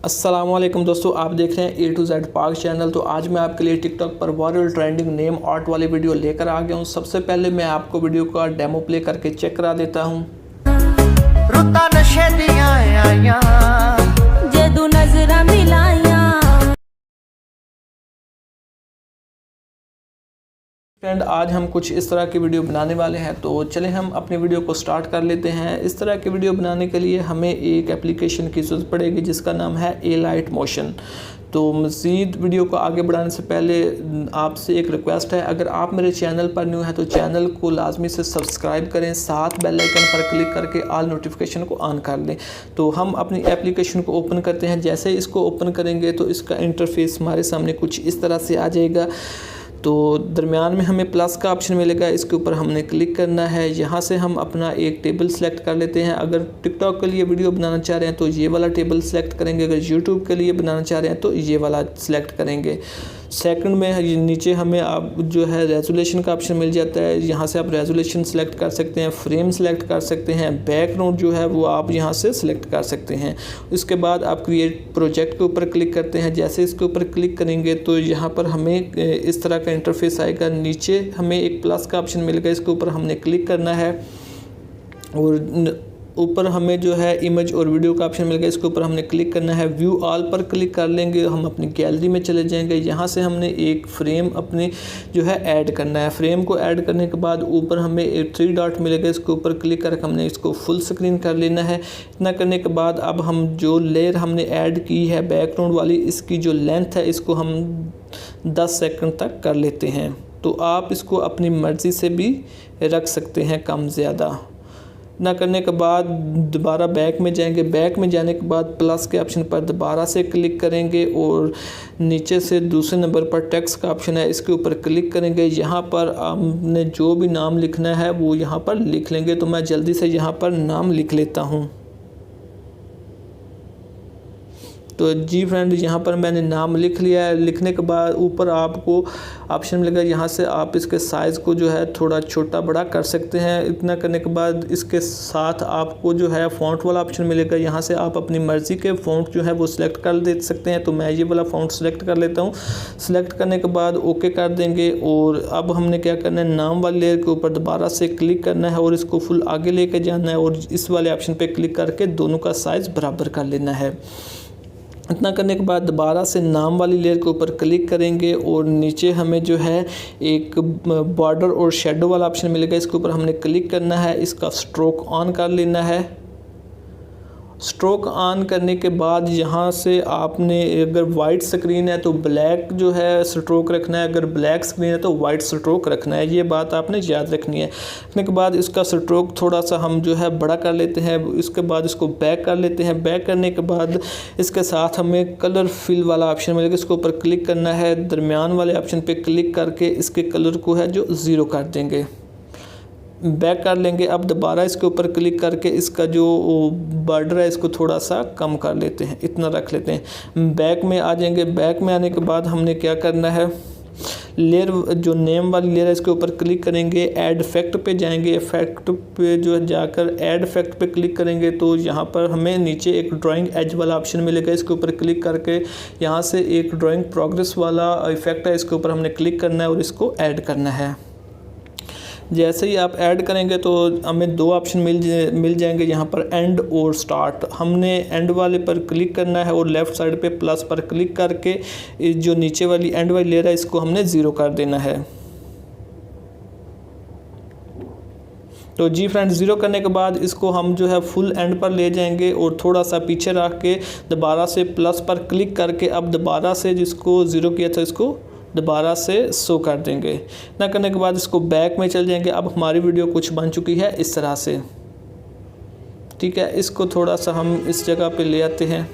अस्सलामुअलैकुम दोस्तों, आप देख रहे हैं A to Z पाक चैनल। तो आज मैं आपके लिए टिकटॉक पर वायरल ट्रेंडिंग नेम आर्ट वाली वीडियो लेकर आ गया हूं। सबसे पहले मैं आपको वीडियो का डेमो प्ले करके चेक करा देता हूं। रुता नशे दियां आया जदू नजरा मिलाया। फ्रेंड, आज हम कुछ इस तरह की वीडियो बनाने वाले हैं, तो चलें हम अपनी वीडियो को स्टार्ट कर लेते हैं। इस तरह की वीडियो बनाने के लिए हमें एक एप्लीकेशन की ज़रूरत पड़ेगी जिसका नाम है A-Lite Motion। तो मज़ीद वीडियो को आगे बढ़ाने से पहले आपसे एक रिक्वेस्ट है, अगर आप मेरे चैनल पर न्यू हैं तो चैनल को लाजमी से सब्सक्राइब करें, साथ बेल आइकन पर क्लिक करके ऑल नोटिफिकेशन को ऑन कर लें। तो हम अपनी एप्लीकेशन को ओपन करते हैं। जैसे ही इसको ओपन करेंगे तो इसका इंटरफेस हमारे सामने कुछ इस तरह से आ जाएगा। तो दरमियान में हमें प्लस का ऑप्शन मिलेगा, इसके ऊपर हमने क्लिक करना है। यहाँ से हम अपना एक टेबल सेलेक्ट कर लेते हैं। अगर टिकटॉक के लिए वीडियो बनाना चाह रहे हैं तो ये वाला टेबल सेलेक्ट करेंगे, अगर यूट्यूब के लिए बनाना चाह रहे हैं तो ये वाला सेलेक्ट करेंगे। सेकंड में नीचे हमें आप जो है रेजोल्यूशन का ऑप्शन मिल जाता है, यहाँ से आप रेजोल्यूशन सेलेक्ट कर सकते हैं, फ्रेम सेलेक्ट कर सकते हैं, बैकग्राउंड जो है वो आप यहाँ से सिलेक्ट कर सकते हैं। उसके बाद आप क्रिएट प्रोजेक्ट के ऊपर क्लिक करते हैं। जैसे इसके ऊपर क्लिक करेंगे तो यहाँ पर हमें इस तरह का इंटरफेस आएगा। नीचे हमें एक प्लस का ऑप्शन मिलेगा, इसके ऊपर हमने क्लिक करना है और ऊपर हमें जो है इमेज और वीडियो का ऑप्शन मिलेगा, इसके ऊपर हमने क्लिक करना है। व्यू ऑल पर क्लिक कर लेंगे, हम अपनी गैलरी में चले जाएंगे। यहाँ से हमने एक फ्रेम अपने जो है ऐड करना है। फ्रेम को ऐड करने के बाद ऊपर हमें एक 3 डॉट मिलेगा, इसके ऊपर क्लिक करके हमने इसको फुल स्क्रीन कर लेना है। इतना करने के बाद अब हम जो लेयर हमने ऐड की है बैकग्राउंड वाली, इसकी जो लेंथ है इसको हम 10 सेकंड तक कर लेते हैं। तो आप इसको अपनी मर्ज़ी से भी रख सकते हैं, कम ज़्यादा। ना करने के बाद दोबारा बैक में जाएंगे। बैक में जाने के बाद प्लस के ऑप्शन पर दोबारा से क्लिक करेंगे और नीचे से दूसरे नंबर पर टेक्स्ट का ऑप्शन है, इसके ऊपर क्लिक करेंगे। यहाँ पर हमने जो भी नाम लिखना है वो यहाँ पर लिख लेंगे। तो मैं जल्दी से यहाँ पर नाम लिख लेता हूँ। तो जी फ्रेंड, यहाँ पर मैंने नाम लिख लिया है। लिखने के बाद ऊपर आपको ऑप्शन मिलेगा, यहाँ से आप इसके साइज़ को जो है थोड़ा छोटा बड़ा कर सकते हैं। इतना करने के बाद इसके साथ आपको जो है फ़ॉन्ट वाला ऑप्शन मिलेगा, यहाँ से आप अपनी मर्ज़ी के फ़ॉन्ट जो है वो सिलेक्ट कर दे सकते हैं। तो मैं ये वाला फ़ॉन्ट सिलेक्ट कर लेता हूँ। सिलेक्ट करने के बाद ओके कर देंगे और अब हमने क्या करना है, नाम वाले लेयर के ऊपर दोबारा से क्लिक करना है और इसको फुल आगे लेके जाना है और इस वाले ऑप्शन पर क्लिक करके दोनों का साइज़ बराबर कर लेना है। इतना करने के बाद दोबारा से नाम वाली लेयर के ऊपर क्लिक करेंगे और नीचे हमें जो है एक बॉर्डर और शेडो वाला ऑप्शन मिलेगा, इसके ऊपर हमने क्लिक करना है। इसका स्ट्रोक ऑन कर लेना है। स्ट्रोक ऑन करने के बाद यहाँ से आपने अगर वाइट स्क्रीन है तो ब्लैक जो है स्ट्रोक रखना है, अगर ब्लैक स्क्रीन है तो वाइट स्ट्रोक रखना है। ये बात आपने याद रखनी है। रखने के बाद इसका स्ट्रोक थोड़ा सा हम जो है बड़ा कर लेते हैं। इसके बाद इसको बैक कर लेते हैं। बैक करने के बाद इसके साथ हमें कलर फिल वाला ऑप्शन मिलेगा, इसके ऊपर क्लिक करना है। दरमियान वाले ऑप्शन पर क्लिक करके इसके कलर को है जो 0 कर देंगे, बैक कर लेंगे। अब दोबारा इसके ऊपर क्लिक करके इसका जो बॉर्डर है इसको थोड़ा सा कम कर लेते हैं, इतना रख लेते हैं। बैक में आ जाएंगे। बैक में आने के बाद हमने क्या करना है, लेयर जो नेम वाली लेयर है इसके ऊपर क्लिक करेंगे। ऐड इफेक्ट पे जाएंगे। इफेक्ट पे जो है जाकर ऐड इफेक्ट पे क्लिक करेंगे तो यहाँ पर हमें नीचे एक ड्राइंग एज वाला ऑप्शन मिलेगा, इसके ऊपर क्लिक करके यहाँ से एक ड्राइंग प्रोग्रेस वाला इफेक्ट है, इसके ऊपर हमने क्लिक करना है और इसको ऐड करना है। जैसे ही आप ऐड करेंगे तो हमें 2 ऑप्शन मिल जाएंगे यहाँ पर, एंड और स्टार्ट। हमने एंड वाले पर क्लिक करना है और लेफ़्ट साइड पे प्लस पर क्लिक करके जो नीचे वाली एंड वाली लेयर है इसको हमने 0 कर देना है। तो जी फ्रेंड, 0 करने के बाद इसको हम जो है फुल एंड पर ले जाएंगे और थोड़ा सा पीछे रख के दोबारा से प्लस पर क्लिक करके अब दोबारा से जिसको 0 किया था इसको दोबारा से 100 कर देंगे। ना करने के बाद इसको बैक में चल जाएंगे। अब हमारी वीडियो कुछ बन चुकी है इस तरह से, ठीक है। इसको थोड़ा सा हम इस जगह पे ले आते हैं।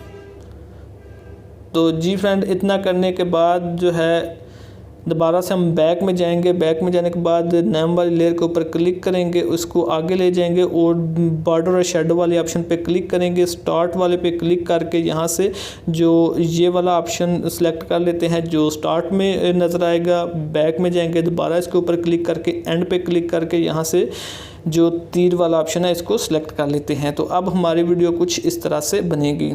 तो जी फ्रेंड, इतना करने के बाद जो है दोबारा से हम बैक में जाएंगे। बैक में जाने के बाद नाम वाली लेयर के ऊपर क्लिक करेंगे, उसको आगे ले जाएंगे और बॉर्डर और शेडो वाले ऑप्शन पे क्लिक करेंगे। स्टार्ट वाले पे क्लिक करके यहाँ से जो ये वाला ऑप्शन सेलेक्ट कर लेते हैं जो स्टार्ट में नज़र आएगा। बैक में जाएंगे, दोबारा इसके ऊपर क्लिक करके एंड पे क्लिक करके यहाँ से जो तीर वाला ऑप्शन है इसको सिलेक्ट कर लेते हैं। तो अब हमारी वीडियो कुछ इस तरह से बनेगी।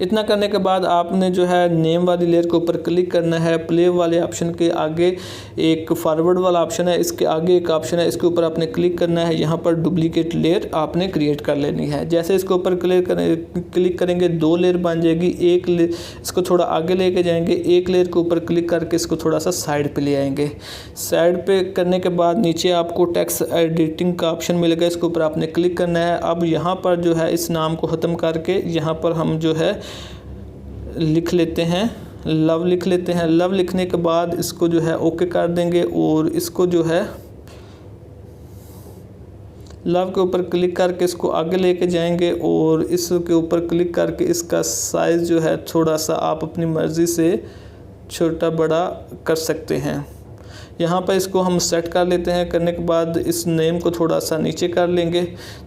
इतना करने के बाद आपने जो है नेम वाली लेयर के ऊपर क्लिक करना है। प्ले वाले ऑप्शन के आगे एक फॉरवर्ड वाला ऑप्शन है, इसके आगे एक ऑप्शन है, इसके ऊपर आपने क्लिक करना है। यहाँ पर डुप्लीकेट लेयर आपने क्रिएट कर लेनी है। जैसे इसके ऊपर क्लिक करेंगे 2 लेयर बन जाएगी। एक लेयर इसको थोड़ा आगे लेके जाएंगे, एक लेयर के ऊपर क्लिक करके इसको थोड़ा सा साइड पे ले आएंगे। साइड पे करने के बाद नीचे आपको टेक्स्ट एडिटिंग का ऑप्शन मिलेगा, इसके ऊपर आपने क्लिक करना है। अब यहाँ पर जो है इस नाम को ख़त्म करके यहाँ पर हम जो है लिख लेते हैं लव, लिख लेते हैं। लव लिखने के बाद इसको जो है ओके कर देंगे और इसको जो है लव के ऊपर क्लिक करके इसको आगे लेके जाएंगे और इसके ऊपर क्लिक करके इसका साइज़ जो है थोड़ा सा आप अपनी मर्ज़ी से छोटा बड़ा कर सकते हैं। यहाँ पर इसको हम सेट कर लेते हैं। करने के बाद इस नेम को थोड़ा सा नीचे कर लेंगे।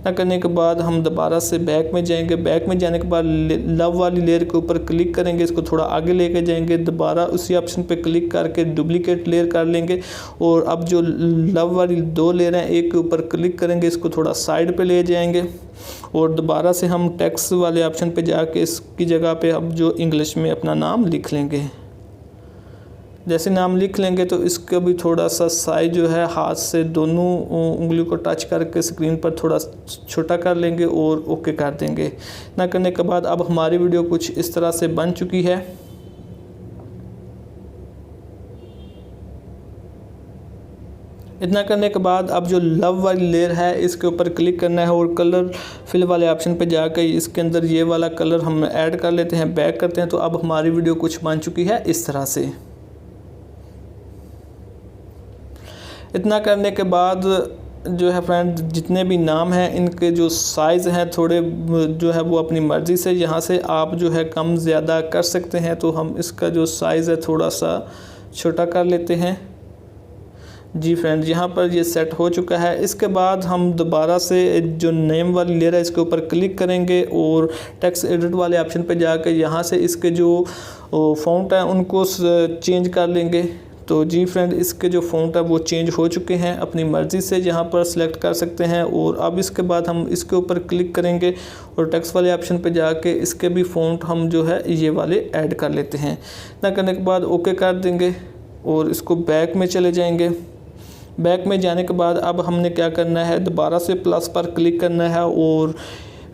ना करने के बाद हम दोबारा से बैक में जाएंगे। बैक में जाने के बाद लव वाली लेयर के ऊपर क्लिक करेंगे, इसको थोड़ा आगे लेके जाएंगे। दोबारा उसी ऑप्शन पे क्लिक करके डुप्लीकेट लेयर कर लेंगे और अब जो लव वाली 2 लेयर हैं, एक के ऊपर क्लिक करेंगे, इसको थोड़ा साइड पे ले जाएंगे और दोबारा से हम टेक्स्ट वाले ऑप्शन पे जाके इसकी जगह पे अब जो इंग्लिश में अपना नाम लिख लेंगे। जैसे नाम लिख लेंगे तो इसका भी थोड़ा सा साइज जो है हाथ से दोनों उंगलियों को टच करके स्क्रीन पर थोड़ा छोटा कर लेंगे और ओके कर देंगे। ना करने के बाद अब हमारी वीडियो कुछ इस तरह से बन चुकी है। इतना करने के बाद अब जो लव वाली लेयर है इसके ऊपर क्लिक करना है और कलर फिल वाले ऑप्शन पे जाकर इसके अंदर ये वाला कलर हम ऐड कर लेते हैं, बैक करते हैं। तो अब हमारी वीडियो कुछ बन चुकी है इस तरह से। इतना करने के बाद जो है फ्रेंड जितने भी नाम हैं इनके जो साइज़ हैं थोड़े जो है वो अपनी मर्ज़ी से यहाँ से आप जो है कम ज़्यादा कर सकते हैं। तो हम इसका जो साइज़ है थोड़ा सा छोटा कर लेते हैं। जी फ्रेंड, यहाँ पर ये सेट हो चुका है। इसके बाद हम दोबारा से जो नेम वाली लेयर है इसके ऊपर क्लिक करेंगे और टेक्स्ट एडिट वाले ऑप्शन पे जाकर यहाँ से इसके जो फ़ॉन्ट है उनको चेंज कर लेंगे। तो जी फ्रेंड, इसके जो फ़ॉन्ट है वो चेंज हो चुके हैं, अपनी मर्ज़ी से यहाँ पर सिलेक्ट कर सकते हैं। और अब इसके बाद हम इसके ऊपर क्लिक करेंगे और टेक्स्ट वाले ऑप्शन पे जाके इसके भी फ़ॉन्ट हम जो है ये वाले ऐड कर लेते हैं। ना करने के बाद ओके कर देंगे और इसको बैक में चले जाएंगे। बैक में जाने के बाद अब हमने क्या करना है, दोबारा से प्लस पर क्लिक करना है और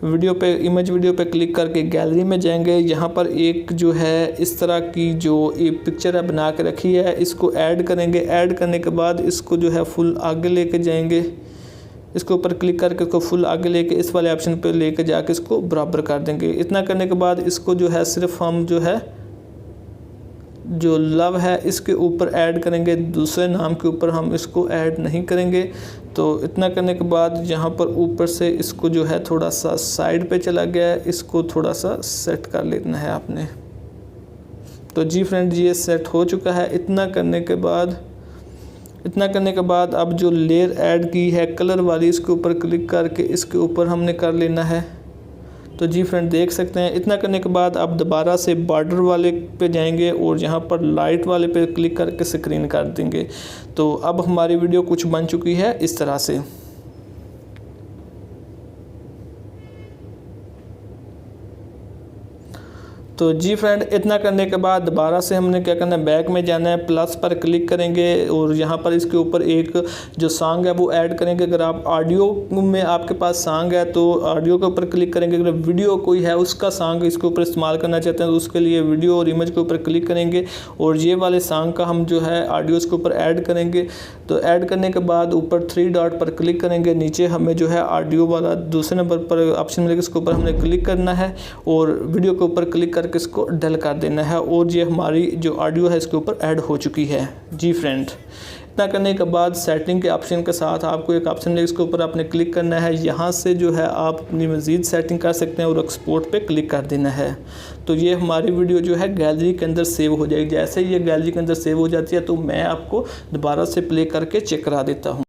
इमेज वीडियो पे क्लिक करके गैलरी में जाएंगे। यहाँ पर एक जो है इस तरह की जो एक पिक्चर है बना के रखी है, इसको ऐड करेंगे। ऐड करने के बाद इसको जो है फुल आगे लेके जाएंगे, इसके ऊपर क्लिक करके इसको फुल आगे लेके इस वाले ऑप्शन पे लेके जाके इसको बराबर कर देंगे। इतना करने के बाद इसको जो है सिर्फ हम जो है जो लव है इसके ऊपर ऐड करेंगे, दूसरे नाम के ऊपर हम इसको ऐड नहीं करेंगे। तो इतना करने के बाद यहाँ पर ऊपर से इसको जो है थोड़ा सा साइड पे चला गया है, इसको थोड़ा सा सेट कर लेना है आपने। तो जी फ्रेंड, ये सेट हो चुका है। इतना करने के बाद अब जो लेयर ऐड की है कलर वाली, इसके ऊपर क्लिक करके इसके ऊपर हमने कर लेना है। तो जी फ्रेंड, देख सकते हैं। इतना करने के बाद आप दोबारा से बॉर्डर वाले पे जाएंगे और यहाँ पर लाइट वाले पे क्लिक करके स्क्रीन कर देंगे। तो अब हमारी वीडियो कुछ बन चुकी है इस तरह से। तो जी फ्रेंड, इतना करने के बाद दोबारा से हमने क्या करना है, बैक में जाना है, प्लस पर क्लिक करेंगे और यहाँ पर इसके ऊपर एक जो सॉन्ग है वो ऐड करेंगे। अगर आप ऑडियो में आपके पास सॉन्ग है तो ऑडियो के ऊपर क्लिक करेंगे। अगर वीडियो कोई है उसका सॉन्ग इसके ऊपर इस्तेमाल करना चाहते हैं तो उसके लिए वीडियो और इमेज के ऊपर क्लिक करेंगे और ये वाले सॉन्ग का हम जो है ऑडियो इसके ऊपर ऐड करेंगे। तो ऐड करने के बाद ऊपर 3 डॉट पर क्लिक करेंगे, नीचे हमें जो है ऑडियो वाला दूसरे नंबर पर ऑप्शन मिलेगा, इसके ऊपर हमने क्लिक करना है और वीडियो के ऊपर क्लिक करके इसको डल कर देना है और ये हमारी जो ऑडियो है इसके ऊपर ऐड हो चुकी है। जी फ्रेंड, इतना करने के बाद सेटिंग के ऑप्शन के साथ आपको एक ऑप्शन है, इसके ऊपर आपने क्लिक करना है। यहाँ से जो है आप अपनी मज़ीद सेटिंग कर सकते हैं और एक्सपोर्ट पे क्लिक कर देना है। तो ये हमारी वीडियो जो है गैलरी के अंदर सेव हो जाएगी। जैसे ही ये गैलरी के अंदर सेव हो जाती है तो मैं आपको दोबारा से प्ले करके चेक करा देता हूँ।